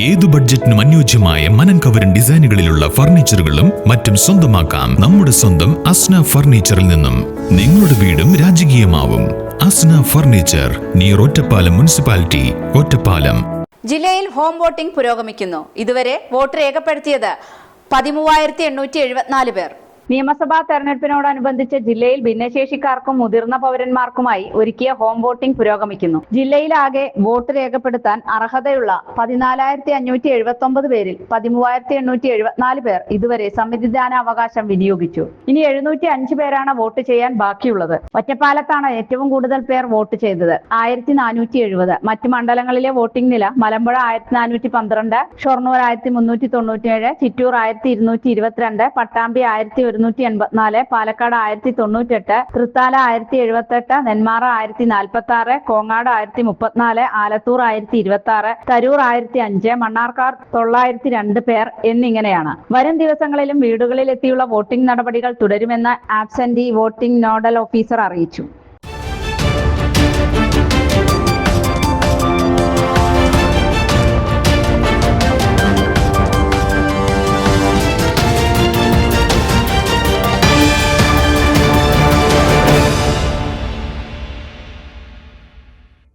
ഏതു ബഡ്ജറ്റിനും അനുയോജ്യമായ മനം കവരൻ ഡിസൈനുകളിലുള്ള ഫർണിച്ചറുകളും മറ്റും സ്വന്തമാക്കാം നമ്മുടെ സ്വന്തം അസ്ന ഫർണിച്ചറിൽ നിന്നും. നിങ്ങളുടെ വീടും രാജകീയമാവും. അസ്ന ഫർണിച്ചർ, നിയർ ഒറ്റപ്പാലം മുനിസിപ്പാലിറ്റി, ഒറ്റപ്പാലം. ജില്ലയിൽ ഹോം വോട്ടിംഗ് പുരോഗമിക്കുന്നു. ഇതുവരെ വോട്ട് രേഖപ്പെടുത്തിയത് 13,874 പേർ. നിയമസഭാ തെരഞ്ഞെടുപ്പിനോടനുബന്ധിച്ച് ജില്ലയിൽ ഭിന്നശേഷിക്കാർക്കും മുതിർന്ന പൗരന്മാർക്കുമായി ഒരുക്കിയ ഹോം വോട്ടിംഗ് പുരോഗമിക്കുന്നു. ജില്ലയിലാകെ വോട്ട് രേഖപ്പെടുത്താൻ അർഹതയുള്ള 14,579 പേരിൽ 13,874 പേർ ഇതുവരെ സമ്മതിദാനാവകാശം വിനിയോഗിച്ചു. ഇനി 705 പേരാണ് വോട്ട് ചെയ്യാൻ ബാക്കിയുള്ളത്. ഒറ്റപ്പാലത്താണ് ഏറ്റവും കൂടുതൽ പേർ വോട്ട് ചെയ്തത്, 1470. മറ്റ് മണ്ഡലങ്ങളിലെ വോട്ടിംഗ് നില: മലമ്പുഴ 1412, ഷൊർണൂർ 1397, ചിറ്റൂർ 1222, പട്ടാമ്പി 1184, പാലക്കാട് 1098, തൃത്താല 1078, നെന്മാറ 1046, കോങ്ങാട് 1034, ആലത്തൂർ 1026, തരൂർ 1005, മണ്ണാർക്കാട് 902 പേർ എന്നിങ്ങനെയാണ്. വരും ദിവസങ്ങളിലും വീടുകളിലെത്തിയുള്ള വോട്ടിംഗ് നടപടികൾ തുടരുമെന്ന് ആബ്സെന്റി വോട്ടിംഗ് നോഡൽ ഓഫീസർ അറിയിച്ചു.